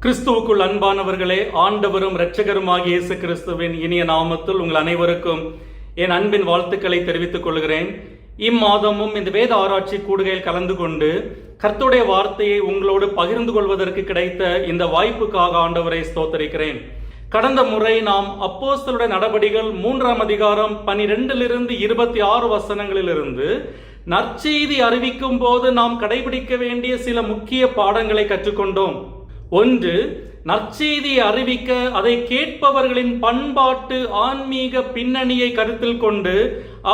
கிறிஸ்துவுக்குள் அன்பானவர்களே, ஆண்டவரும் இரட்சகருமாகிய இயேசு கிறிஸ்துவின் இனிய நாமத்தில் உங்கள் அனைவருக்கும் என் அன்பின் வாழ்த்துக்களை தெரிவித்துக் கொள்கிறேன். இம்மாதமும் இந்த வேத ஆராய்ச்சி கூடுகையில் கலந்து கொண்டு கர்த்தருடைய வார்த்தையை உங்களோடு பகிர்ந்து கொள்வதற்கு கிடைத்த இந்த வாய்ப்புக்காக ஆண்டவரை ஸ்தோத்தரிக்கிறேன். கடந்த முறை நாம் அப்போஸ்தலருடைய நடபடிகள் 3ஆம் அதிகாரம் 12 26 வசனங்களிலிருந்து நற்செய்தி அறிவிக்கும் போது நாம் கடைபிடிக்க வேண்டிய சில முக்கிய பாடங்களை கற்றுக்கொண்டோம். ஒன்று, நற்செய்தியை அறிவிக்க அதை கேட்பவர்களின் பண்பாட்டு ஆன்மீக பின்னணியை கருத்தில் கொண்டு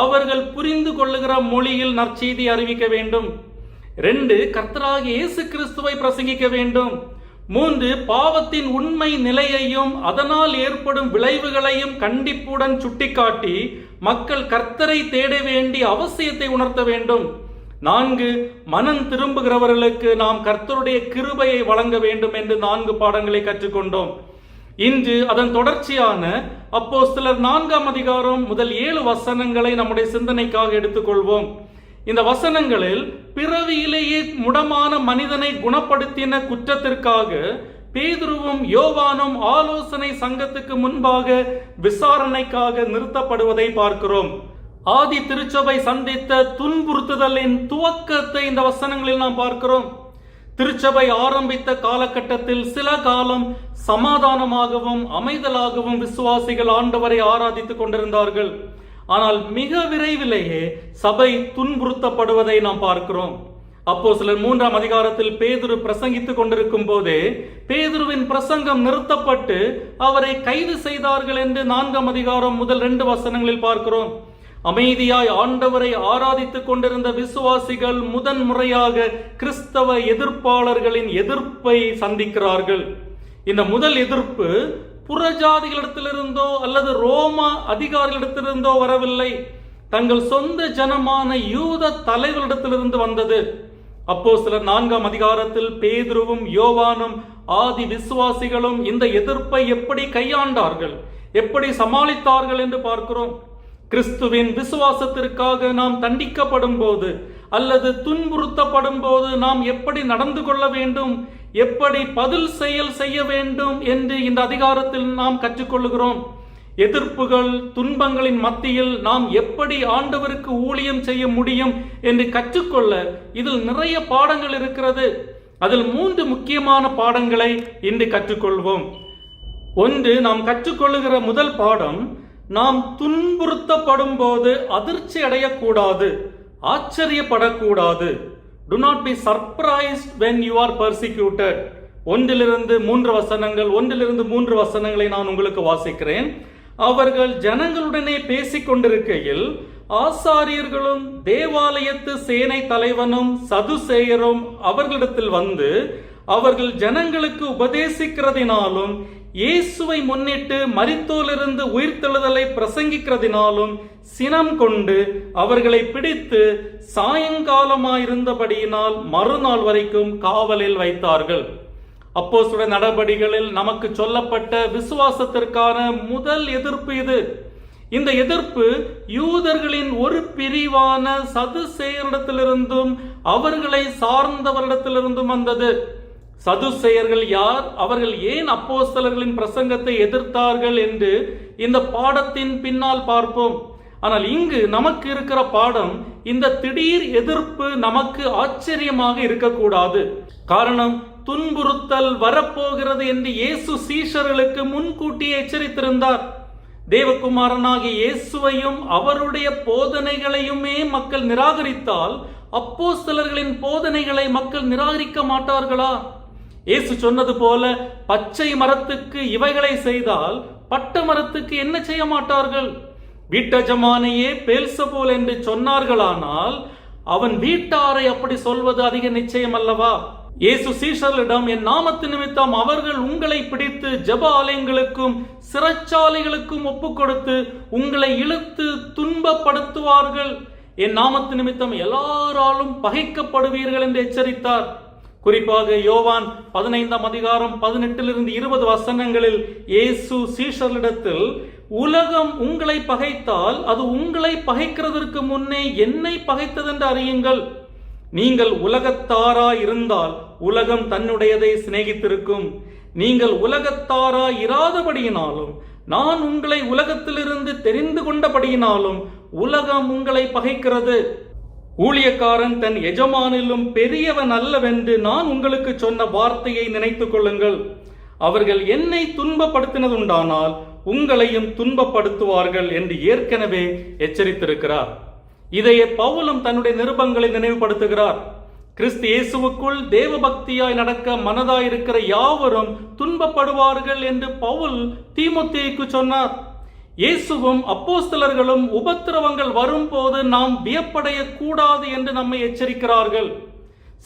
அவர்கள் புரிந்து கொள்ளுகிற மொழியில் நற்செய்தி அறிவிக்க வேண்டும். 2, கர்த்தராகிய இயேசு கிறிஸ்துவை பிரசங்கிக்க வேண்டும். 3, பாவத்தின் உண்மை நிலையையும் அதனால் ஏற்படும் விளைவுகளையும் கண்டிப்புடன் சுட்டிக்காட்டி மக்கள் கர்த்தரை தேட வேண்டிய அவசியத்தை உணர்த்த வேண்டும். 4, மனம் திரும்புகிறவர்களுக்கு நாம் கர்த்தருடைய கிருபையை வழங்க வேண்டும் என்று 4 பாடங்களை கற்றுக்கொண்டோம். இன்று அதன் தொடர்ச்சியான அப்போஸ்தலர் 4ஆம் அதிகாரம் முதல் 7 வசனங்களை நம்முடைய சிந்தனைக்காக எடுத்துக்கொள்வோம். இந்த வசனங்களில் பிறவியிலேயே முடமான மனிதனை குணப்படுத்தின குற்றத்திற்காக பேதுருவும் யோவானும் ஆலோசனை சங்கத்துக்கு முன்பாக விசாரணைக்காக நிறுத்தப்படுவதை பார்க்கிறோம். ஆதி திருச்சபை சந்தித்த துன்புறுத்துதலின் துவக்கத்தை இந்த வசனங்களில் நாம் பார்க்கிறோம். திருச்சபை ஆரம்பித்த காலகட்டத்தில் சில காலம் சமாதானமாகவும் அமைதலாகவும் விசுவாசிகள் ஆண்டவரை ஆராதித்துக் கொண்டிருந்தார்கள். ஆனால் மிக விரைவிலேயே சபை துன்புறுத்தப்படுவதை நாம் பார்க்கிறோம். அப்போஸ்தலர் 3ஆம் அதிகாரத்தில் பேதுரு பிரசங்கித்துக் கொண்டிருக்கும் போதே பேதுருவின் பிரசங்கம் நிறுத்தப்பட்டு அவரை கைது செய்தார்கள் என்று 4ஆம் அதிகாரம் முதல் 2 வசனங்களில் பார்க்கிறோம். அமைதியாய் ஆண்டவரை ஆராதித்துக் கொண்டிருந்த விசுவாசிகள் முதன் முறையாக கிறிஸ்தவ எதிர்ப்பாளர்களின் எதிர்ப்பை சந்திக்கிறார்கள். இந்த முதல் எதிர்ப்பு புறஜாதிகளிடத்திலிருந்தோ அல்லது ரோமா அதிகாரிகளிடத்திலிருந்தோ வரவில்லை, தங்கள் சொந்த ஜனமான யூத தலைவர்களிடத்திலிருந்து வந்தது. அப்போஸ்தலர் 4ஆம் அதிகாரத்தில் பேதுருவும் யோவானும் ஆதி விசுவாசிகளும் இந்த எதிர்ப்பை எப்படி கையாண்டார்கள், எப்படி சமாளித்தார்கள் என்று பார்க்கிறோம். கிறிஸ்துவின் விசுவாசத்திற்காக நாம் தண்டிக்கப்படும் போது அல்லது துன்புறுத்தப்படும் போது நாம் எப்படி நடந்து கொள்ள வேண்டும், எப்படி பதில் செய்ய வேண்டும் என்று இந்த அதிகாரத்தில் நாம் கற்றுக்கொள்கிறோம். எதிர்ப்புகள் துன்பங்களின் மத்தியில் நாம் எப்படி ஆண்டவருக்கு ஊழியம் செய்ய முடியும் என்று கற்றுக்கொள்ள இதில் நிறைய பாடங்கள் இருக்கிறது. அதில் 3 முக்கியமான பாடங்களை இன்று கற்றுக்கொள்வோம். ஒன்று, நாம் கற்றுக்கொள்ளுகிற முதல் பாடம், நாம் துன்புறுத்தப்படும் போது அதிர்ச்சி அடையக்கூடாது, ஆச்சரியப்படக்கூடாது. Do not be surprised when you are persecuted. 1-3 வசனங்கள், 1-3 வசனங்களை நான் உங்களுக்கு வாசிக்கிறேன். அவர்கள் ஜனங்களுடனே பேசிக் கொண்டிருக்கையில் ஆசாரியர்களும் தேவாலயத்து சேனை தலைவனும் சதுசேயரும் அவர்களிடத்தில் வந்து அவர்கள் ஜனங்களுக்கு உபதேசிக்கிறதினாலும் இயேசுவை முன்னிட்டு மரித்தோரிலிருந்து உயிர்த்தெழுதலை பிரசங்கிக்கிறதினாலும் சினம் கொண்டு அவர்களை பிடித்து சாயங்காலமாயிருந்தபடியினால் மறுநாள் வரைக்கும் காவலில் வைத்தார்கள். அப்போஸ்தலர் நடபடிகளில் நமக்கு சொல்லப்பட்ட விசுவாசத்திற்கான முதல் எதிர்ப்பு இது. இந்த எதிர்ப்பு யூதர்களின் ஒரு பிரிவான சதுசேயரிடத்திலிருந்தும் அவர்களை சார்ந்தவரிடத்திலிருந்தும் வந்தது. சதுசேயர்கள் யார், அவர்கள் ஏன் அப்போஸ்தலர்களின் பிரசங்கத்தை எதிர்த்தார்கள் என்று இந்த பாடத்தின் பின்னால் பார்ப்போம். ஆனால் இங்கு நமக்கு இருக்கிற பாடம், இந்த திடீர் எதிர்ப்பு நமக்கு ஆச்சரியமாக இருக்கக்கூடாது. காரணம், துன்புறுத்தல் வரப்போகிறது என்று இயேசு சீஷர்களுக்கு முன்கூட்டியே எச்சரித்திருந்தார். தேவகுமாரனாகிய இயேசுவையும் அவருடைய போதனைகளையுமே மக்கள் நிராகரித்தால் அப்போஸ்தலர்களின் போதனைகளை மக்கள் நிராகரிக்க மாட்டார்களா? இயேசு சொன்னது போல, பச்சை மரத்துக்கு இவைகளை செய்தால் பட்ட மரத்துக்கு என்ன செய்ய மாட்டார்கள்? வீட்டஜமானையே பெல்சபூல் என்று சொன்னார்களானால் அவன் வீட்டாரை அப்படி சொல்வது அதிக நிச்சயம் அல்லவா? இயேசு சீஷர்களிடம், என் நாமத்து நிமித்தம் அவர்கள் உங்களை பிடித்து ஜெப ஆலயங்களுக்கும் சிறைச்சாலைகளுக்கும் ஒப்புக் கொடுத்து உங்களை இழுத்து துன்பப்படுத்துவார்கள், என் நாமத்து நிமித்தம் எல்லாராலும் பகைக்கப்படுவீர்கள் என்று எச்சரித்தார். குறிப்பாக யோவான் 15ஆம் அதிகாரம் 18-20 வசனங்களில் இயேசு சீஷர்களிடத்தில், உலகம் உங்களை பகைத்தால் அது உங்களை பகைக்கிறதற்கு முன்னே என்னை பகைத்ததென்று அறியுங்கள். நீங்கள் உலகத்தாராய் இருந்தால் உலகம் தன்னுடையதை சிநேகித்திருக்கும். நீங்கள் உலகத்தாராய் இராதபடியினாலும் நான் உங்களை உலகத்திலிருந்து தெரிந்து கொண்டபடியினாலும் உலகம் உங்களை பகைக்கிறது. ஊழியக்காரன் தன் எஜமானிலும் பெரியவன் அல்லவென்று நான் உங்களுக்கு சொன்ன வார்த்தையை நினைத்துக் கொள்ளுங்கள். அவர்கள் என்னை துன்பப்படுத்தினதுண்டானால் உங்களையும் துன்பப்படுத்துவார்கள் என்று ஏற்கனவே எச்சரித்திருக்கிறார். இதையே பவுலும் தன்னுடைய நிருபங்களை நினைவுபடுத்துகிறார். கிறிஸ்து இயேசுவுக்குள் தேவ பக்தியாய் நடக்க மனதாயிருக்கிற யாவரும் துன்பப்படுவார்கள் என்று பவுல் தீமோத்தேயுக்கு சொன்னார். இயேசுவும் அப்போஸ்தலர்களும் உபத்திரவங்கள் வரும்போது நாம் வியப்படைய கூடாது என்று நம்மை எச்சரிக்கிறார்கள்.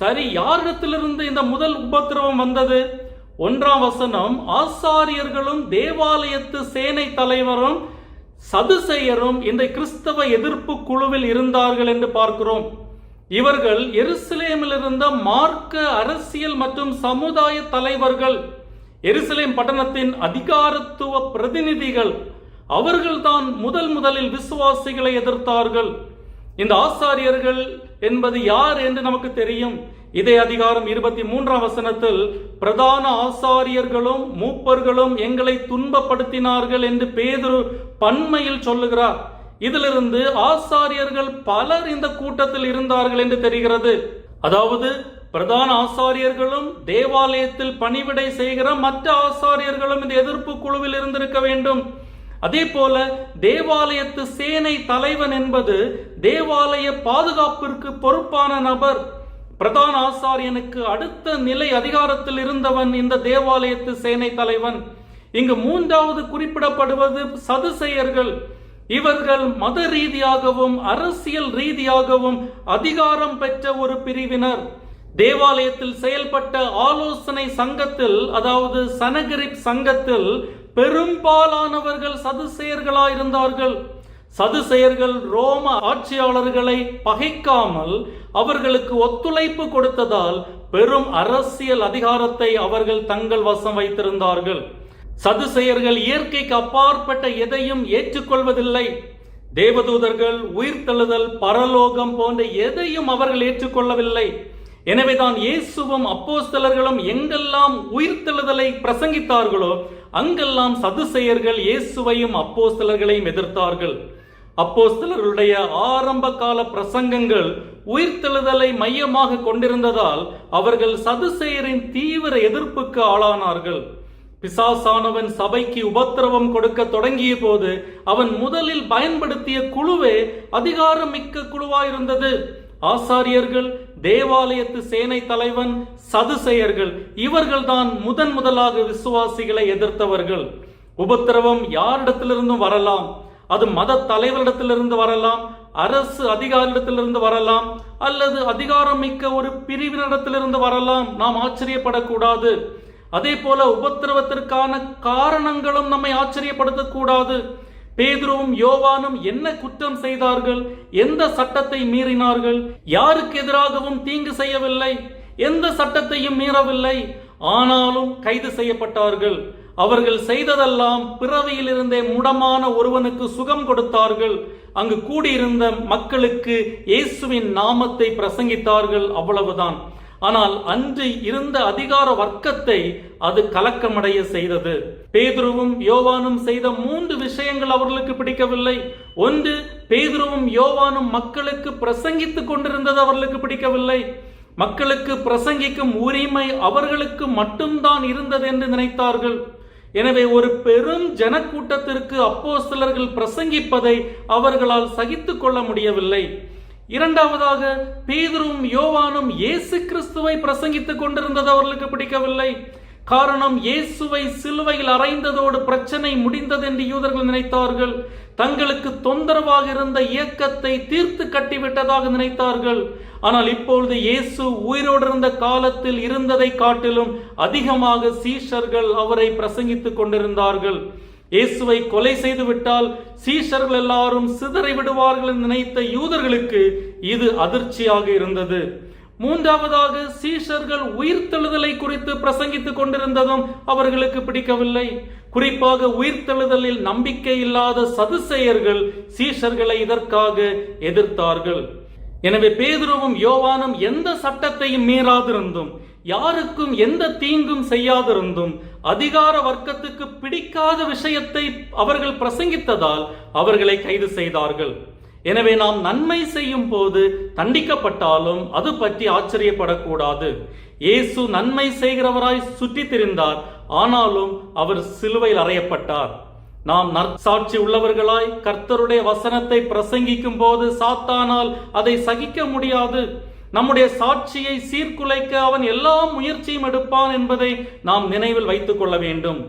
சரி, யாரிடத்திலிருந்து இந்த முதல் உபத்திரவம் வந்தது? 1ஆம் வசனம், ஆசாரியர்களும் தேவாலயத்து சேனை தலைவரும் சதுசேயரும் இந்த கிறிஸ்தவ எதிர்ப்பு குழுவில் இருந்தார்கள் என்று பார்க்கிறோம். இவர்கள் எருசலேமில் இருந்த மார்க்க அரசியல் மற்றும் சமுதாய தலைவர்கள், எருசலேம் பட்டணத்தின் அதிகாரத்துவ பிரதிநிதிகள். அவர்கள்தான் முதலில் விசுவாசிகளை எதிர்த்தார்கள். இந்த ஆசாரியர்கள் என்பது யார் என்று நமக்கு தெரியும். இதே அதிகாரம் 23ஆம் வசனத்தில் பிரதான ஆசாரியர்களும் மூப்பர்களும் எங்களை துன்பப்படுத்தினார்கள் என்று பேதுரு பன்மையில் சொல்லுகிறார். இதிலிருந்து ஆசாரியர்கள் பலர் இந்த கூட்டத்தில் இருந்தார்கள் என்று தெரிகிறது. அதாவது பிரதான ஆசாரியர்களும் தேவாலயத்தில் பணிவிடை செய்கிற மற்ற ஆசாரியர்களும் இந்த எதிர்ப்பு குழுவில் இருந்திருக்க வேண்டும். அதே போல தேவாலயத்து சேனை தலைவன் என்பது தேவாலய பாதுகாப்பிற்கு பொறுப்பான நபர். பிரதான ஆசாரியனுக்கு அடுத்த நிலை அதிகாரத்தில் இருந்தவன் இந்த தேவாலயத்து சேனை தலைவன். இங்கு 3வது குறிப்பிடப்படுவது சதுசேயர்கள். இவர்கள் மத ரீதியாகவும் அரசியல் ரீதியாகவும் அதிகாரம் பெற்ற ஒரு பிரிவினர். தேவாலயத்தில் செயல்பட்ட ஆலோசனை சங்கத்தில், அதாவது சனகரிப் சங்கத்தில் பெரும்பாலானவர்கள் சதுசேயர்களாயிருந்தார்கள். சதுசேயர்கள் ரோம ஆட்சியாளர்களை பகைக்காமல் அவர்களுக்கு ஒத்துழைப்பு கொடுத்ததால் பெரும் அரசியல் அதிகாரத்தை அவர்கள் தங்கள் வசம் வைத்திருந்தார்கள். சதுசேயர்கள் இயற்கைக்கு அப்பாற்பட்ட எதையும் ஏற்றுக்கொள்வதில்லை. தேவதூதர்கள், உயிர்த்தெழுதல், பரலோகம் போன்ற எதையும் அவர்கள் ஏற்றுக்கொள்ளவில்லை. எனவேதான் இயேசுவும் அப்போஸ்தலர்களும் எங்கெல்லாம் உயிர்த்தெழுதலை பிரசங்கித்தார்களோ அங்கெல்லாம் சதுசேயர்கள் இயேசுவையும் அப்போஸ்தலர்களையும் எதிர்த்தார்கள். அப்போஸ்தலர்களுடைய ஆரம்ப கால பிரசங்கங்கள் உயிர்த்தெழுதலை மையமாக கொண்டிருந்ததால் அவர்கள் சதுசேயரின் தீவிர எதிர்ப்புக்கு ஆளானார்கள். பிசாசானவன் சபைக்கு உபத்திரவம் கொடுக்க தொடங்கிய போது அவன் முதலில் பயன்படுத்திய குழுவே அதிகாரம் மிக்க குழுவாயிருந்தது. ஆசாரியர்கள், தேவாலயத்து சேனை தலைவன், சதுசேயர்கள், இவர்கள்தான் முதலாக விசுவாசிகளை எதிர்த்தவர்கள். உபத்திரவம் யாரிடத்திலிருந்தும் வரலாம். அது மத தலைவரிடத்திலிருந்து வரலாம், அரசு அதிகாரிடத்திலிருந்து வரலாம், அல்லது அதிகாரம் மிக்க ஒரு பிரிவினரிடத்திலிருந்து வரலாம். நாம் ஆச்சரியப்படக்கூடாது. அதே போல உபத்திரவத்திற்கான காரணங்களும் நம்மை ஆச்சரியப்படுத்தக்கூடாது. பேதுருவும் யோவானும் என்ன குற்றம் செய்தார்கள்? எந்த சட்டத்தை மீறினார்கள்? யாருக்கு எதிராகவும் தீங்கு செய்யவில்லை, எந்த சட்டத்தையும் மீறவில்லை. ஆனாலும் கைது செய்யப்பட்டார்கள். அவர்கள் செய்ததெல்லாம் பிறவியில் இருந்தே முடமான ஒருவனுக்கு சுகம் கொடுத்தார்கள். அங்கு கூடியிருந்த மக்களுக்கு இயேசுவின் நாமத்தை பிரசங்கித்தார்கள், அவ்வளவுதான். ஆனால் அன்று இருந்த அதிகார வர்க்கத்தை அது கலக்கமடைய செய்தது. பேதுருவும் யோவானும் செய்த 3 விஷயங்கள் அவர்களுக்கு பிடிக்கவில்லை. 1, பேதுருவும் யோவானும் மக்களுக்கு பிரசங்கித்துக் கொண்டிருந்தது அவர்களுக்கு பிடிக்கவில்லை. மக்களுக்கு பிரசங்கிக்கும் உரிமை அவர்களுக்கு மட்டும்தான் இருந்தது என்று நினைத்தார்கள். எனவே ஒரு பெரும் ஜனக்கூட்டத்திற்கு அப்போஸ்தலர்கள் பிரசங்கிப்பதை அவர்களால் சகித்துக் கொள்ள முடியவில்லை. 2வதாக, பேதுருவும் யோவானும் இயேசு கிறிஸ்துவை பிரசங்கித்துக் கொண்டிருந்தது அவர்களுக்கு பிடிக்கவில்லை. காரணம், இயேசுவை சிலுவையில் அறைந்ததோடு பிரச்சனை முடிந்தது என்று யூதர்கள் நினைத்தார்கள். தங்களுக்கு தொந்தரவாக இருந்த இயக்கத்தை தீர்த்து கட்டிவிட்டதாக நினைத்தார்கள். ஆனால் இப்பொழுது இயேசு உயிரோடு இருந்த காலத்தில் இருந்ததை காட்டிலும் அதிகமாக சீஷர்கள் அவரை பிரசங்கித்துக் கொண்டிருந்தார்கள். இயேசுவை கொலை செய்து விட்டால் சீஷர்கள் எல்லாரும் சிதறி விடுவார்கள் என்று நினைத்த யூதர்களுக்கு இது அதிர்ச்சியாக இருந்தது. 3வதாக, சீஷர்கள் உயிர்த்தெழுதலை குறித்து பிரசங்கித்துக் கொண்டிருந்ததும் அவர்களுக்கு பிடிக்கவில்லை. குறிப்பாக உயிர்த்தெழுதலில் நம்பிக்கை இல்லாத சதுசேயர்கள் சீஷர்களை இதற்காக எதிர்த்தார்கள். எனவே பேதுருவும் யோவானும் எந்த சட்டத்தையும் மீறாதிருந்தும், யாருக்கும் எந்த தீங்கும் செய்யாதிருந்தும், அதிகார வர்க்கத்துக்கு பிடிக்காத விஷயத்தை அவர்கள் பிரசங்கித்ததால் அவர்களை கைது செய்தார்கள். எனவே நாம் நன்மை செய்யும் போது தண்டிக்கப்பட்டாலும் அது பற்றி ஆச்சரியப்படக்கூடாது. இயேசு நன்மை செய்கிறவராய் சுற்றி திரிந்தார், ஆனாலும் அவர் சிலுவையில் அறையப்பட்டார். நாம் நற்சாட்சி உள்ளவர்களாய் கர்த்தருடைய வசனத்தை பிரசங்கிக்கும் போது சாத்தானால் அதை சகிக்க முடியாது. நம்முடைய சாட்சியை சீர்குலைக்க அவன் எல்லா முயற்சியும் எடுப்பான் என்பதை நாம் நினைவில் வைத்துக் கொள்ள வேண்டும்.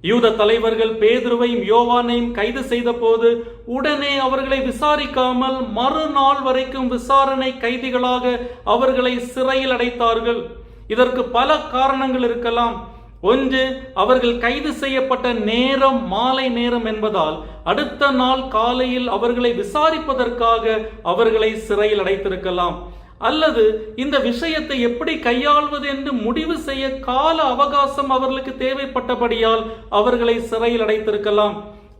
யூத தலைவர்கள் பேதுருவையும் யோவானையும் கைது செய்த போது உடனே அவர்களை விசாரிக்காமல் மறுநாள் வரைக்கும் விசாரணை கைதிகளாக அவர்களை சிறையில் அடைத்தார்கள். இதற்கு பல காரணங்கள் இருக்கலாம். ஒன்று, அவர்கள் கைது செய்யப்பட்ட நேரம் மாலை நேரம் என்பதால் அடுத்த நாள் காலையில் அவர்களை விசாரிப்பதற்காக அவர்களை சிறையில் அடைத்திருக்கலாம். அல்லது இந்த விஷயத்தை எப்படி கையாள்வது என்று முடிவு செய்ய கால அவகாசம் அவர்களுக்கு தேவைப்பட்டபடியால் அவர்களை சிறையில் அடைத்திருக்கலாம்.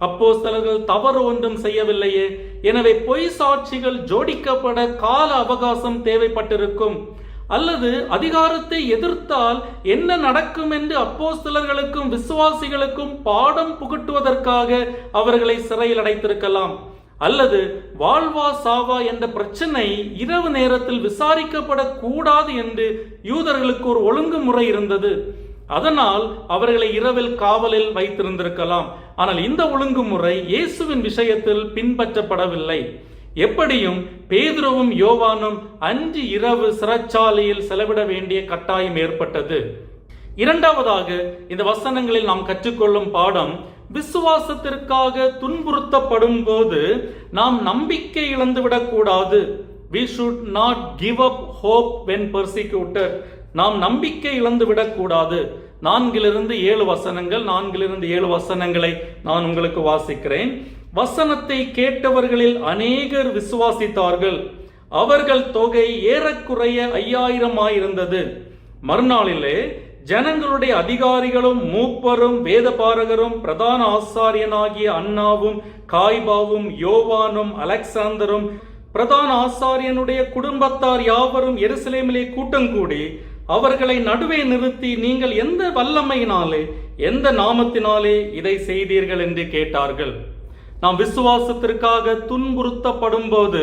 அப்போஸ்தலர்கள் தவறு ஒன்றும் செய்யவில்லையே, எனவே பொய் சாட்சிகள் ஜோடிக்கப்பட கால அவகாசம் தேவைப்பட்டிருக்கும். அல்லது அதிகாரத்தை எதிர்த்தால் என்ன நடக்கும் என்று அப்போஸ்தலர்களுக்கும் விசுவாசிகளுக்கும் பாடம் புகட்டுவதற்காக அவர்களை சிறையில் அடைத்திருக்கலாம். அல்லது வாழ்வா சாவா என்ற பிரச்சனை இரவு நேரத்தில் விசாரிக்கப்படக்கூடாது என்று யூதர்களுக்கு ஒரு ஒழுங்குமுறை இருந்தது. அதனால் அவர்களை இரவில் காவலில் வைத்திருந்திருக்கலாம். ஆனால் இந்த ஒழுங்குமுறை இயேசுவின் விஷயத்தில் பின்பற்றப்படவில்லை. எப்படியும் பேதுருவும் யோவானும் அன்று இரவு சிறைச்சாலையில் செலவிட வேண்டிய கட்டாயம் ஏற்பட்டது. இரண்டாவதாக இந்த வசனங்களில் நாம் கற்றுக்கொள்ளும் பாடம், விசுவாசத்திற்காக துன்புறுத்தப்படும் போது நாம் நம்பிக்கை இழந்துவிடக் கூடாது. We should not give up hope when persecuted. நாம் நம்பிக்கை இழந்து விடக்கூடாது. 4-7 வசனங்கள், 4-7 வசனங்களை நான் உங்களுக்கு வாசிக்கிறேன். வசனத்தை கேட்டவர்களில் அநேகர் விசுவாசித்தார்கள். அவர்கள் தொகை ஏறக்குறைய 5000 இருந்தது. மறுநாளிலே ஜனங்களுடைய அதிகாரிகளும் மூப்பரும் வேதபாரகரும் பிரதான ஆசாரியனாகிய அன்னாவும் காய்பாவும் யோவானும் அலெக்சாந்தரும் பிரதான ஆசாரியனுடைய குடும்பத்தார் யாவரும் எருசலேமிலே கூட்டங்கூடி அவர்களை நடுவே நிறுத்தி, நீங்கள் எந்த வல்லமையினாலே எந்த நாமத்தினாலே இதை செய்தீர்கள் என்று கேட்டார்கள். நாம் விசுவாசத்திற்காக துன்புறுத்தப்படும் போது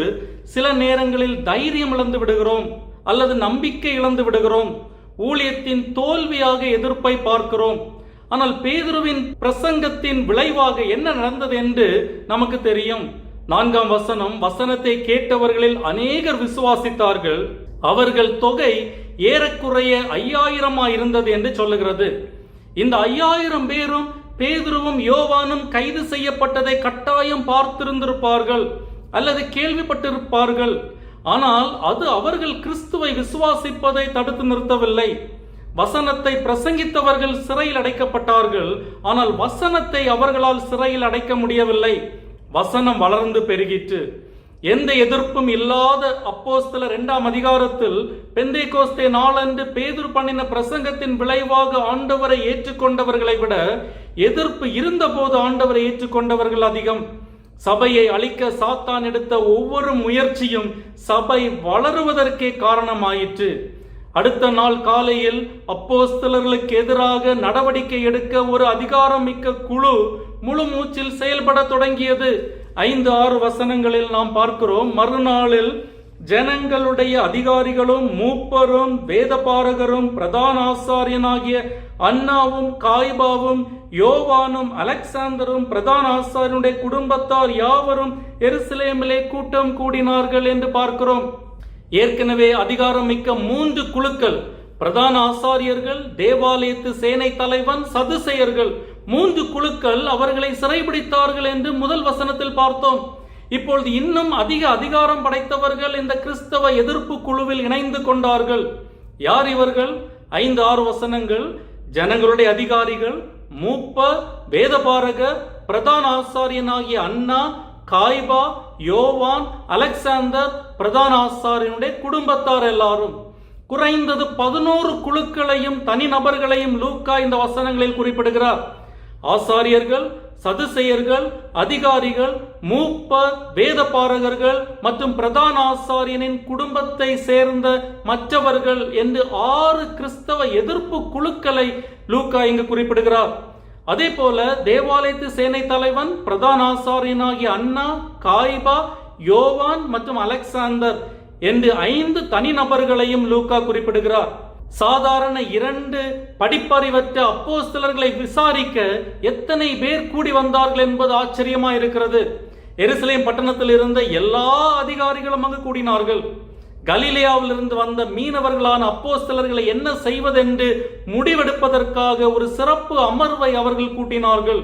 சில நேரங்களில் தைரியம் இழந்து விடுகிறோம் அல்லது நம்பிக்கை இழந்து விடுகிறோம். ஊழியத்தின் தோல்வியாக எதிர்ப்பை பார்க்கிறோம். ஆனால் பேதுருவின் பிரசங்கத்தின் விளைவாக என்ன நடந்தது என்று நமக்கு தெரியும். 4ஆம் வசனம், வசனத்தை கேட்டவர்களில் அநேகர் விசுவாசித்தார்கள். அவர்கள் தொகை ஏறக்குறைய 5000 இருந்தது என்று சொல்லுகிறது. இந்த 5000 பேரும் பேதுருவும் யோவானும் கைது செய்யப்பட்டதை கட்டாயம் பார்த்திருந்திருப்பார்கள் அல்லது கேள்விப்பட்டிருப்பார்கள். ஆனால் அது அவர்கள் கிறிஸ்துவை விசுவாசிப்பதை தடுத்து நிறுத்தவில்லை. வசனத்தை பிரசங்கித்தவர்கள் சிறையில் அடைக்கப்பட்டார்கள். ஆனால் வசனத்தை அவர்களால் சிறையில் அடைக்க முடியவில்லை. வசனம் வளர்ந்து பெருகிற்று. எந்த எதிர்ப்பும் இல்லாத அப்போஸ்தலர் 2ஆம் அதிகாரத்தில் பெந்தேகோஸ்தே நாளன்று பேதுரு பண்ணின பிரசங்கத்தின் விளைவாக ஆண்டவரை ஏற்றுக்கொண்டவர்களை விட எதிர்ப்பு இருந்த போது ஆண்டவரை ஏற்றுக்கொண்டவர்கள் அதிகம். சபையை அழிக்க சாத்தான் எடுத்த ஒவ்வொரு முயற்சியும் சபை வளருவதற்கே காரணமாயிற்று. அடுத்த நாள் காலையில் அப்போஸ்தலர்களுக்கு எதிராக நடவடிக்கை எடுக்க ஒரு அதிகாரம் மிக்க குழு முழு மூச்சில் செயல்பட தொடங்கியது. 5-6 வசனங்களில் நாம் பார்க்கிறோம். மறுநாளில் ஜனங்களுடைய அதிகாரிகளும் மூப்பரும் வேதபாரகரும் பிரதான ஆசாரியனாகிய அன்னாவும் காய்பாவும் யோவானும் அலெக்சாந்தரும் பிரதான ஆசாரியனுடைய குடும்பத்தார் யாவரும் எருசலேமிலே கூட்டம் கூடினார்கள் என்று பார்க்கிறோம். ஏற்கனவே அதிகாரம் மிக்க 3 குழுக்கள், பிரதான ஆசாரியர்கள், தேவாலயத்து சேனை தலைவன், சதுசேயர்கள், 3 குழுக்கள் அவர்களை சிறைபிடித்தார்கள் என்று முதல் வசனத்தில் பார்த்தோம். இப்பொழுது இன்னும் அதிக அதிகாரம் படைத்தவர்கள் இந்த கிறிஸ்தவ எதிர்ப்பு குழுவில் இணைந்து கொண்டார்கள். யார் இவர்கள்? 5-6 வசனங்கள். ஜனங்களுடைய அதிகாரிகள், மூப்பர், வேதபாரகர், பிரதான ஆசாரியனாகிய அன்னா, காய்பா, யோவான், அலெக்சாந்தர், பிரதான ஆசாரியனுடைய குடும்பத்தார் எல்லாரும். குறைந்தது 11 குழுக்களையும் தனிநபர்களையும் லூக்கா இந்த வசனங்களில் குறிப்பிடுகிறார். ஆசாரியர்கள், சதுசேயர்கள், அதிகாரிகள், மூப்பர், வேதபாரகர்கள் மற்றும் பிரதான ஆசாரியனின் குடும்பத்தை சேர்ந்த மற்றவர்கள் என்று 6 கிறிஸ்தவ எதிர்ப்பு குழுக்களை லூக்கா இங்கு குறிப்பிடுகிறார். அதே போல தேவாலயத்து சேனை தலைவன், பிரதான ஆசாரியனாகிய அன்னா, காய்பா, யோவான் மற்றும் அலெக்சாந்தர் என்று 5 தனிநபர்களையும் லூக்கா குறிப்பிடுகிறார். சாதாரண 2 படிப்பறிவற்ற அப்போஸ்தலர்களை விசாரிக்க எத்தனை பேர் கூடி வந்தார்கள் என்பது ஆச்சரியமா இருக்கிறது. எருசலேம் பட்டணத்தில் இருந்த எல்லா அதிகாரிகளும் அங்கு கூடினார்கள். கலிலேயாவிலிருந்து வந்த மீனவர்களான அப்போஸ்தலர்களை என்ன செய்வதென்று முடிவெடுப்பதற்காக ஒரு சிறப்பு அமர்வை அவர்கள் கூட்டினார்கள்.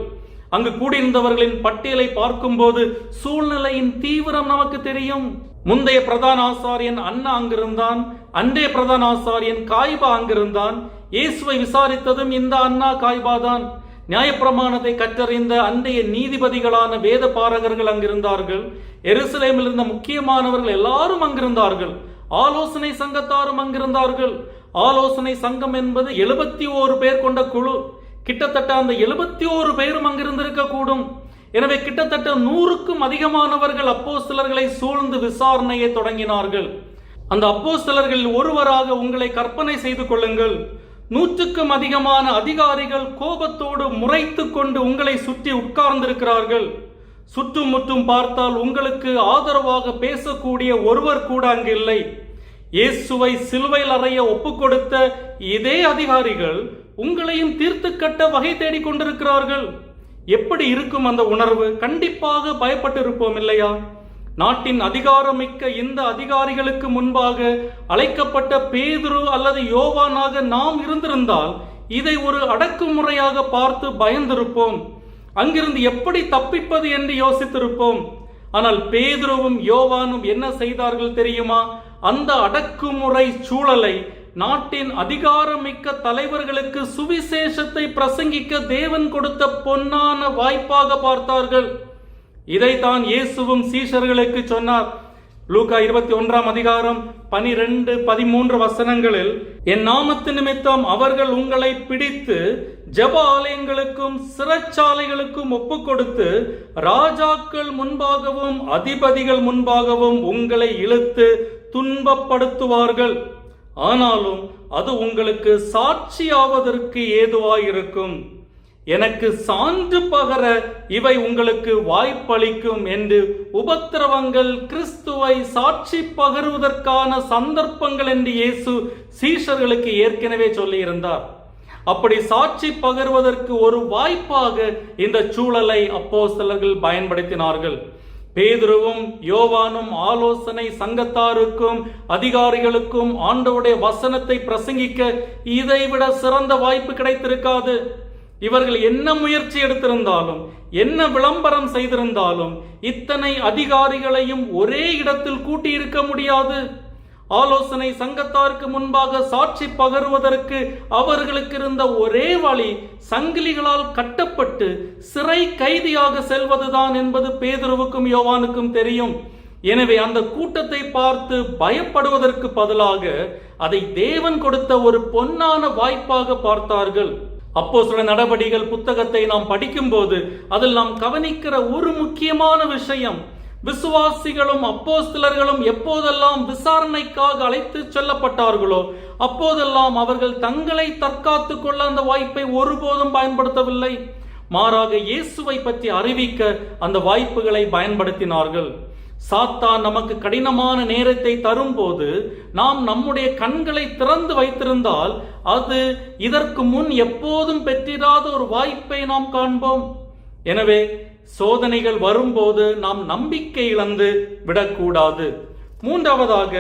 அங்கு கூடியிருந்தவர்களின் பட்டியலை பார்க்கும்போது சூழ்நிலையின் தீவிரம் நமக்கு தெரியும். முந்தைய பிரதான ஆசாரியன் அன்னா அங்கிருந்தான், அன்றைய பிரதான ஆசாரியன் காய்பா அங்கிருந்தான். இயேசுவை விசாரித்ததும் இந்த அன்னா, காய்பா தான். நியாயப்பிரமாணத்தை கற்றறிந்த அன்றைய நீதிபதிகளான வேத பாரகர்கள் அங்கிருந்தார்கள். எருசலேமில் இருந்த முக்கியமானவர்கள் எல்லாரும் அங்கிருந்தார்கள். ஆலோசனை சங்கத்தாரும் அங்கிருந்தார்கள். ஆலோசனை சங்கம் என்பது 71 பேர் கொண்ட குழு. கிட்டத்தட்ட அந்த 71 பேரும் அங்கிருந்திருக்க கூடும். எனவே கிட்டத்தட்ட 100க்கும் அதிகமானவர்கள் அப்போஸ்தலர்களை சூழ்ந்து விசாரணையை தொடங்கினார்கள். அந்த அப்போஸ்தலர்களில் ஒருவராக உங்களை கற்பனை செய்து கொள்ளுங்கள். 100க்கும் அதிகமான அதிகாரிகள் கோபத்தோடு முறைத்து கொண்டு உங்களை சுற்றி உட்கார்ந்திருக்கிறார்கள். சுற்றும் முற்றும் பார்த்தால் உங்களுக்கு ஆதரவாக பேசக்கூடிய ஒருவர் கூட அங்கு இல்லை. இயேசுவை சிலுவையில் அறைய ஒப்புக் கொடுத்த இதே அதிகாரிகள் உங்களையும் தீர்த்து கட்ட வகை தேடிக் கொண்டிருக்கிறார்கள். எப்படி இருக்கும் அந்த உணர்வு? கண்டிப்பாக பயப்பட்டு இருப்போம் இல்லையா? நாட்டின் அதிகாரமிக்க இந்த அதிகாரிகளுக்கு முன்பாக அழைக்கப்பட்ட பேதுரு அல்லது யோவானாக நாம் இருந்திருந்தால் இதை ஒரு அடக்குமுறையாக பார்த்து பயந்திருப்போம். அங்கிருந்து எப்படி தப்பிப்பது என்று யோசித்திருப்போம். ஆனால் பேதுருவும் யோவானும் என்ன செய்தார்கள் தெரியுமா? அந்த அடக்குமுறை சூழலை நாட்டின் அதிகாரமிக்க தலைவர்களுக்கு சுவிசேஷத்தை பிரசங்கிக்க தேவன் கொடுத்த பொன்னான வாய்ப்பாக பார்த்தார்கள். இதைத்தான் இயேசுவும் சீஷர்களுக்கு சொன்னார். லூக்கா 21 அதிகாரம் 12, 13 வசனங்களில், என் நாமத்து நிமித்தம் அவர்கள் உங்களை பிடித்து ஜெப ஆலயங்களுக்கும் சிறைச்சாலைகளுக்கும் ஒப்புக் கொடுத்து ராஜாக்கள் முன்பாகவும் அதிபதிகள் முன்பாகவும் உங்களை இழுத்து துன்பப்படுத்துவார்கள். ஆனாலும் அது உங்களுக்கு சாட்சியாவதற்கு ஏதுவாயிருக்கும். எனக்கு சான்று பகர இவை உங்களுக்கு வாய்ப்பளிக்கும் என்று உபத்திரவங்கள் கிறிஸ்துவை சாட்சி பகருவதற்கான சந்தர்ப்பங்கள் என்று இயேசு சீஷர்களுக்கு ஏற்கனவே சொல்லியிருந்தார். அப்படி சாட்சி பகருவதற்கு ஒரு வாய்ப்பாக இந்த சூழலை அப்போஸ்தலர்கள் பயன்படுத்தினார்கள். பேதுருவும் யோவானும் ஆலோசனை சங்கத்தாருக்கும் அதிகாரிகளுக்கும் ஆண்டவருடைய வசனத்தை பிரசங்கிக்க இதைவிட சிறந்த வாய்ப்பு கிடைத்திருக்காது. இவர்கள் என்ன முயற்சி எடுத்திருந்தாலும், என்ன விளம்பரம் செய்திருந்தாலும் இத்தனை அதிகாரிகளையும் ஒரே இடத்தில் கூட்டியிருக்க முடியாது. ஆலோசனை சங்கத்தாருக்கு முன்பாக சாட்சி பகருவதற்கு அவர்களுக்கு இருந்த ஒரே வழி சங்கிலிகளால் கட்டப்பட்டு சிறை கைதியாக செல்வதுதான் என்பது பேதுருவுக்கும் யோவானுக்கும் தெரியும். எனவே அந்த கூட்டத்தை பார்த்து பயப்படுவதற்கு பதிலாக அதை தேவன் கொடுத்த ஒரு பொன்னான வாய்ப்பாக பார்த்தார்கள். அப்போஸ்தலர் நடபடிகள் புத்தகத்தை நாம் படிக்கும் போது அதில் நாம் கவனிக்கிற ஒரு முக்கியமான விஷயம், விசுவாசிகளும் அப்போஸ்தலர்களும் எப்போதெல்லாம் விசாரணைக்காக அழைத்து செல்லப்பட்டார்களோ அப்போதெல்லாம் அவர்கள் தங்களை தற்காத்துக் கொள்ள அந்த வாய்ப்பை ஒருபோதும் பயன்படுத்தவில்லை. மாறாக இயேசுவை பற்றி அறிவிக்க அந்த வாய்ப்புகளை பயன்படுத்தினார்கள். சாத்தான் நமக்கு கடினமான நேரத்தை தரும்போது நாம் நம்முடைய கண்களை திறந்து வைத்திருந்தால் அது இதற்கு முன் எப்போதும் பெற்றிராத ஒரு வாய்ப்பை நாம் காண்போம். எனவே சோதனைகள் வரும்போது நாம் நம்பிக்கை இழந்து விடக்கூடாது. மூன்றாவதாக,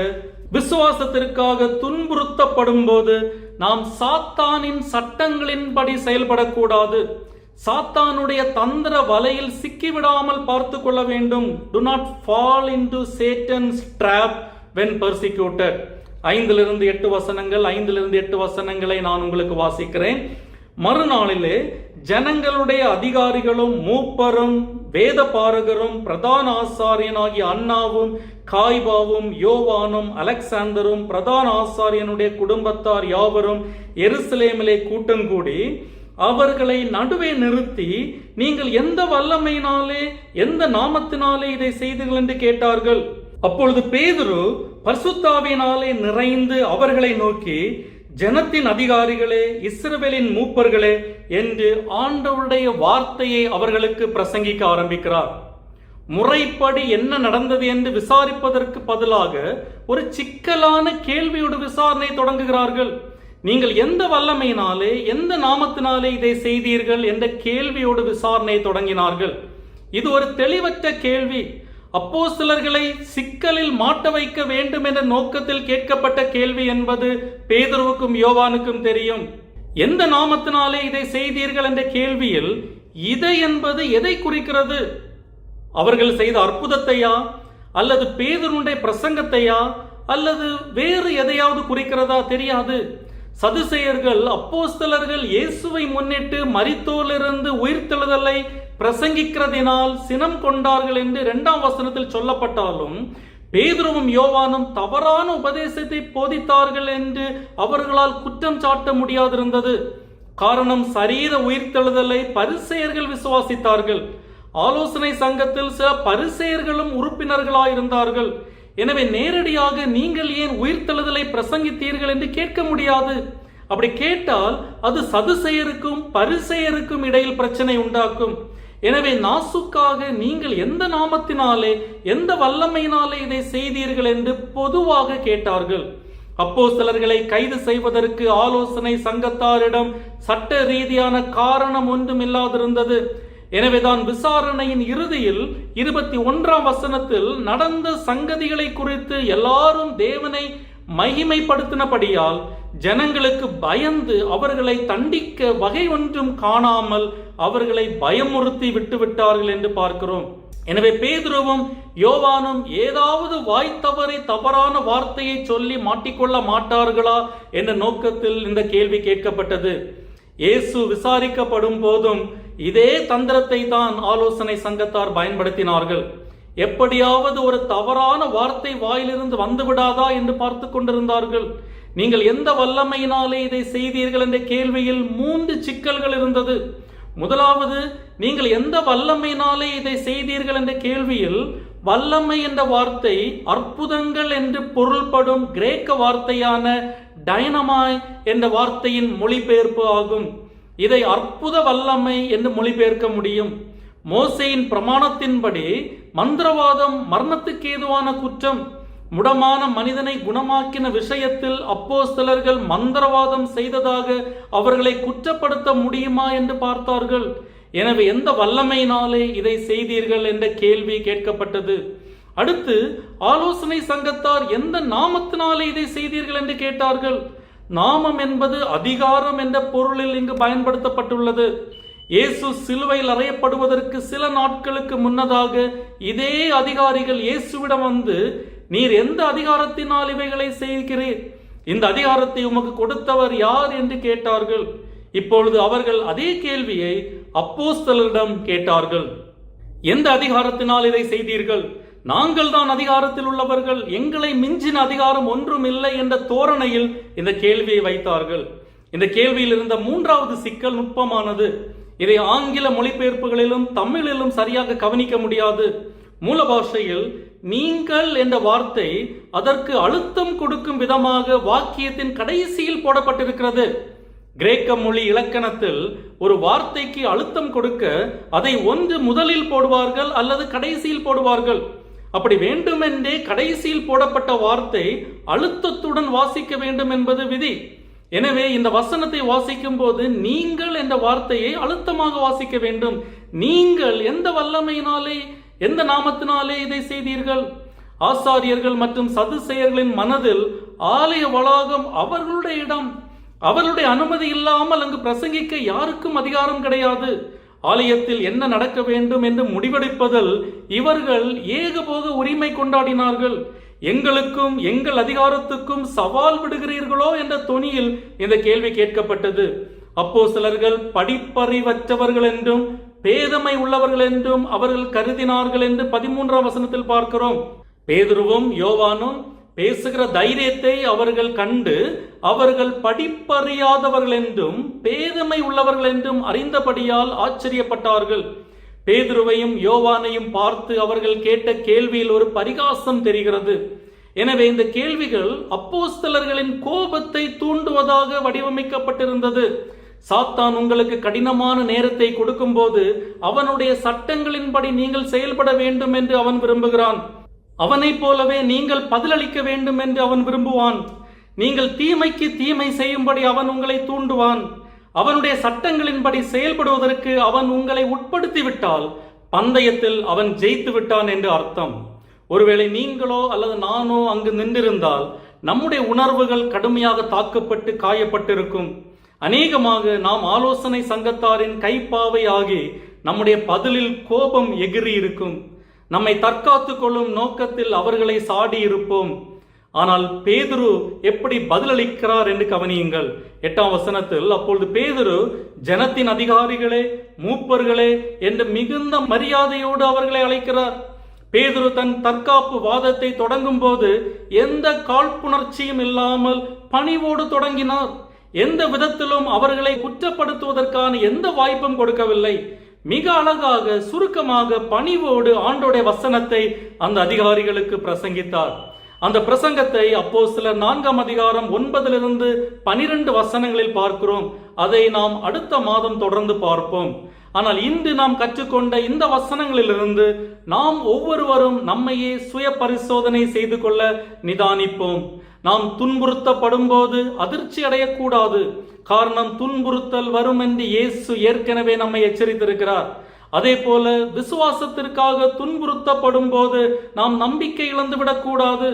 விசுவாசத்திற்காக துன்புறுத்தப்படும் போது நாம் சாத்தானின் சட்டங்களின்படி செயல்படக்கூடாது. சாத்தானுடைய தந்திர வலையில் சிக்கிவிடாமல் பார்த்து கொள்ள வேண்டும். Do not fall into Satan's trap when persecuted. 5-8 வசனங்கள், 5-8 வசனங்களை நான் உங்களுக்கு வாசிக்கிறேன். மறுநாளிலே ஜனங்களுடைய அதிகாரிகளும் மூப்பரும் வேத பாரகரும் பிரதான ஆசாரியனாகிய அன்னாவும் காய்பாவும் யோவானும் அலெக்சாந்தரும் பிரதான ஆசாரியனுடைய குடும்பத்தார் யாவரும் எருசலேமிலே கூட்டம் கூடி அவர்களை நடுவே நிறுத்தி, நீங்கள் எந்த வல்லமையினாலே எந்த நாமத்தினாலே இதை செய்தீர்கள் என்று கேட்டார்கள். அப்பொழுது பேதுரு பரிசுத்தாவியினாலே நிறைந்து அவர்களை நோக்கி, ஜனத்தின் அதிகாரிகளே, இஸ்ரவேலின் மூப்பர்களே என்று ஆண்டவருடைய வார்த்தையை அவர்களுக்கு பிரசங்கிக்க ஆரம்பிக்கிறார். முறைப்படி என்ன நடந்தது என்று விசாரிப்பதற்கு பதிலாக ஒரு சிக்கலான கேள்வியோடு விசாரணை தொடங்குகிறார்கள். நீங்கள் எந்த வல்லமையினாலே எந்த நாமத்தினாலே இதை செய்தீர்கள் என்ற கேள்வியோடு விசாரணை தொடங்கினார்கள். இது ஒரு தெளிவற்ற கேள்வி. அப்போஸ்தலர்களை சிக்கலில் மாட்ட வைக்க வேண்டும் என்ற நோக்கத்தில் கேட்கப்பட்ட கேள்வி என்பது பேதுருவுக்கும் யோவானுக்கும் தெரியும். எந்த நாமத்தினாலே இதை செய்தீர்கள் என்ற கேள்வியில் இதை என்பது எதை குறிக்கிறது? அவர்கள் செய்த அற்புதத்தையா, அல்லது பேதுருடைய பிரசங்கத்தையா, அல்லது வேறு எதையாவது குறிக்கிறதா தெரியாது. சதுசேயர்கள் அப்போஸ்தலர்கள் இயேசுவை முன்னிட்டு மரித்தோரிலிருந்து உயிர்த்தெழுதலை பிரசங்கிக்கிறதினால் சினம் கொண்டார்கள் என்று 2ஆம் வசனத்தில் சொல்லப்பட்டாலும், பேதுருவும் யோவானும் தவறான உபதேசத்தை போதித்தார்கள் என்று அவர்களால் குற்றம் சாட்ட முடியாதிருந்தது. காரணம், சரீர உயிர்த்தெழுதலை பரிசேயர்கள் விசுவாசித்தார்கள். ஆலோசனை சங்கத்தில் சில பரிசேயர்களும் உறுப்பினர்களாயிருந்தார்கள். எனவே நேரடியாக நீங்கள் ஏன் உயிர்த்தெழுதலை பிரசங்கித்தீர்கள் என்று கேட்க முடியாது. அப்படி கேட்டால் அது சதுசேயருக்கும் பரிசேயருக்கும் இடையில் பிரச்சனை உண்டாக்கும். எனவே நாசுக்காக நீங்கள் எந்த நாமத்தினாலே எந்த வல்லமையினாலே இதை செய்தீர்கள் என்று பொதுவாக கேட்டார்கள். அப்போஸ்தலர்களை கைது செய்வதற்கு ஆலோசனை சங்கத்தாரிடம் சட்ட ரீதியான காரணம் ஒன்றும் இல்லாதிருந்தது. எனவேதான் விசாரணையின் இறுதியில் 21ஆம் வசனத்தில் நடந்த சங்கதிகளை குறித்து எல்லாரும் தேவனை மகிமைப்படுத்தினபடியால் ஜனங்களுக்கு பயந்து அவர்களை தண்டிக்க வகை ஒன்றும் காணாமல் அவர்களை பயமுறுத்தி விட்டுவிட்டார்கள் என்று பார்க்கிறோம். எனவே பேதுருவும் யோவானும் ஏதாவது வாய் தவறி தவறான வார்த்தையை சொல்லி மாட்டிக்கொள்ள மாட்டார்களா என்ற நோக்கத்தில் இந்த கேள்வி கேட்கப்பட்டது. இயேசு விசாரிக்கப்படும் போதும் இதே தந்திரத்தை தான் ஆலோசனை சங்கத்தார் பயன்படுத்தினார்கள். எப்படியாவது ஒரு தவறான வார்த்தை வாயிலிருந்து வந்துவிடாதா என்று பார்த்து கொண்டிருந்தார்கள். நீங்கள் எந்த வல்லமையினாலே இதை செய்தீர்கள் என்ற கேள்வியில் 3 சிக்கல்கள் இருந்தது. முதலாவது, நீங்கள் எந்த வல்லமையினாலே இதை செய்தீர்கள் என்ற கேள்வியில் வல்லமை என்ற வார்த்தை அற்புதங்கள் என்று பொருள்படும் கிரேக்க வார்த்தையான டைனமாய் என்ற வார்த்தையின் மொழிபெயர்ப்பு ஆகும். இதை அற்புத வல்லமை என்று மொழிபெயர்க்க முடியும். மோசேயின் பிரமாணத்தின்படி மந்திரவாதம் மரணத்துக்கு ஏதுவான குற்றம். முடமான மனிதனை குணமாக்கின விஷயத்தில் அப்போஸ்தலர்கள் மந்திரவாதம் செய்ததாக அவர்களை குற்றப்படுத்த முடியுமா என்று பார்த்தார்கள். எனவே எந்த வல்லமையினாலே இதை செய்தீர்கள் என்ற கேள்வி கேட்கப்பட்டது. அடுத்து, ஆலோசனை சங்கத்தார் எந்த நாமத்தினாலே இதை செய்தீர்கள் என்று கேட்டார்கள். நாமம் என்பது அதிகாரம் என்ற பொருளில் இங்கு பயன்படுத்தப்பட்டுள்ளது. இயேசு சிலுவையில் அறையப்படுவதற்கு சில நாட்களுக்கு முன்னதாக இதே அதிகாரிகள் இயேசுவிடம் வந்து, நீர் எந்த அதிகாரத்தினால் இவைகளை செய்கிறீர்? இந்த அதிகாரத்தை உமக்கு கொடுத்தவர் யார் என்று கேட்டார்கள். இப்பொழுது அவர்கள் அதே கேள்வியை அப்போஸ்தலரிடம் கேட்டார்கள். எந்த அதிகாரத்தினால் இதை செய்தீர்கள்? நாங்கள் தான் அதிகாரத்தில் உள்ளவர்கள், எங்களை மிஞ்சின அதிகாரம் ஒன்றும் இல்லை என்ற தோரணையில் இந்த கேள்வியை வைத்தார்கள். இந்த கேள்வியில் இருந்த 3வது சிக்கல் நுட்பமானது. இதை ஆங்கில மொழிபெயர்ப்புகளிலும் தமிழிலும் சரியாக கவனிக்க முடியாது. மூல பாஷையில் நீங்கள் என்ற வார்த்தை அதற்கு அழுத்தம் கொடுக்கும் விதமாக வாக்கியத்தின் கடைசியில் போடப்பட்டிருக்கிறது. கிரேக்க மொழி இலக்கணத்தில் ஒரு வார்த்தைக்கு அழுத்தம் கொடுக்க அதை ஒன்று முதலில் போடுவார்கள் அல்லது கடைசியில் போடுவார்கள். அப்படி வேண்டுமென்றே கடைசியில் போடப்பட்ட வார்த்தை அழுத்தத்துடன் வாசிக்க வேண்டும் என்பது விதி. எனவே இந்த வசனத்தை வாசிக்கும் போது நீங்கள் என்ற வார்த்தையை அழுத்தமாக வாசிக்க வேண்டும். நீங்கள் எந்த வல்லமையினாலே எந்த நாமத்தினாலே இதை செய்தீர்கள்? ஆசாரியர்கள் மற்றும் சதுசேயர்களின் மனதில் ஆலய வளாகம் அவர்களுடைய இடம். அவர்களுடைய அனுமதி இல்லாமல் அங்கு பிரசங்கிக்க யாருக்கும் அதிகாரம் கிடையாது. ஆலயத்தில் என்ன நடக்க வேண்டும் என்று முடிவெடுப்பதில் இவர்கள் ஏகபோக உரிமை கொண்டாடினார்கள். எங்களுக்கும் எங்கள் அதிகாரத்துக்கும் சவால் விடுகிறீர்களோ என்ற தொனியில் இந்த கேள்வி கேட்கப்பட்டது. அப்போஸ்தலர்கள் படிப்பறிவற்றவர்கள் என்றும் பேதமை உள்ளவர்கள் என்றும் அவர்கள் கருதினார்கள் என்று 13ஆம் வசனத்தில் பார்க்கிறோம். பேதுருவும் யோவானும் பேசுகிற தைரியத்தை அவர்கள் கண்டு அவர்கள் படிப்பறியாதவர்கள் என்றும் பேதமை உள்ளவர்கள் என்றும் அறிந்தபடியால் ஆச்சரியப்பட்டார்கள். பேதுருவையும் யோவானையும் பார்த்து அவர்கள் கேட்ட கேள்வியில் ஒரு பரிகாசம் தெரிகிறது. எனவே இந்த கேள்விகள் அப்போஸ்தலர்களின் கோபத்தை தூண்டுவதாக வடிவமைக்கப்பட்டிருந்தது. சாத்தான் உங்களுக்கு கடினமான நேரத்தை கொடுக்கும் போது அவனுடைய சட்டங்களின்படி நீங்கள் செயல்பட வேண்டும் என்று அவன் விரும்புகிறான். அவனைப் போலவே நீங்கள் பதிலளிக்க வேண்டும் என்று அவன் விரும்புவான். நீங்கள் தீமைக்கு தீமை செய்யும்படி அவன் உங்களை தூண்டுவான். அவனுடைய சட்டங்களின்படி செயல்படுவதற்கு அவன் உங்களை உட்படுத்தி விட்டால் பந்தயத்தில் அவன் ஜெயித்து விட்டான் என்று அர்த்தம். ஒருவேளை நீங்களோ அல்லது நானோ அங்கு நின்றிருந்தால் நம்முடைய உணர்வுகள் கடுமையாக தாக்கப்பட்டு காயப்பட்டிருக்கும். அநேகமாக நாம் ஆலோசனை சங்கத்தாரின் கைப்பாவை ஆகி நம்முடைய பதிலில் கோபம் எகிரி இருக்கும். நம்மை தற்காத்து கொள்ளும் நோக்கத்தில் அவர்களை சாடி இருப்போம். ஆனால் பேதுரு எப்படி பதிலளிக்கிறார் என்று கவனியுங்கள். 8ஆம் வசனத்தில், அப்பொழுது பேதுரு ஜனத்தின் அதிகாரிகளே, மூப்பர்களே என்று மிகுந்த மரியாதையோடு அவர்களை அழைக்கிறார். பேதுரு தன் தற்காப்பு வாதத்தை தொடங்கும் போது எந்த காழ்ப்புணர்ச்சியும் இல்லாமல் பணிவோடு தொடங்கினார். எந்த விதத்திலும் அவர்களை குற்றப்படுத்துவதற்கான எந்த வாய்ப்பும் கொடுக்கவில்லை. மிக அழகாக சுருக்கமாக பணிவோடு ஆண்டோடைய வசனத்தை அந்த அதிகாரிகளுக்கு பிரசங்கித்தார். அந்த பிரசங்கத்தை அப்போஸ்தலர் 4ஆம் அதிகாரம் 9 12 வசனங்களில் பார்க்கிறோம். அதை நாம் அடுத்த மாதம் தொடர்ந்து பார்ப்போம். ஆனால் இன்று நாம் கற்றுக்கொண்ட இந்த வசனங்களிலிருந்து நாம் ஒவ்வொருவரும் நம்மையே சுய பரிசோதனை செய்து கொள்ள நிதானிப்போம். நாம் துன்புறுத்தப்படும் போது அதிர்ச்சி அடையக்கூடாது. காரணம், துன்புறுத்தல் வரும் என்று இயேசு ஏற்கனவே நம்மை எச்சரித்திருக்கிறார். அதே போல விசுவாசத்திற்காக துன்புறுத்தப்படும் போது நாம் நம்பிக்கை இழந்து விடக்கூடாது.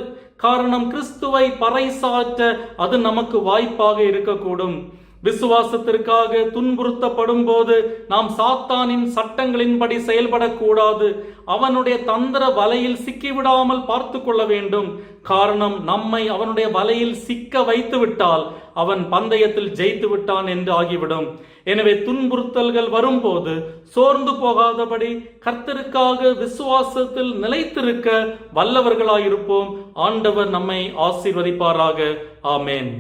காரணம், கிறிஸ்துவை பறைசாற்ற அது நமக்கு வாய்ப்பாக இருக்கக்கூடும். விசுவாசத்திற்காக துன்புறுத்தப்படும் போது நாம் சாத்தானின் சட்டங்களின்படி செயல்படக்கூடாது. அவனுடைய தந்திர வலையில் சிக்கிவிடாமல் பார்த்து கொள்ள வேண்டும். காரணம், நம்மை அவனுடைய வலையில் சிக்க வைத்து விட்டால் அவன் பந்தயத்தில் ஜெயித்து விட்டான் என்று ஆகிவிடும். எனவே துன்புறுத்தல்கள் வரும்போது சோர்ந்து போகாதபடி கர்த்தருக்காக விசுவாசத்தில் நிலைத்திருக்க வல்லவர்களாயிருப்போம். ஆண்டவர் நம்மை ஆசீர்வதிப்பாராக. ஆமேன்.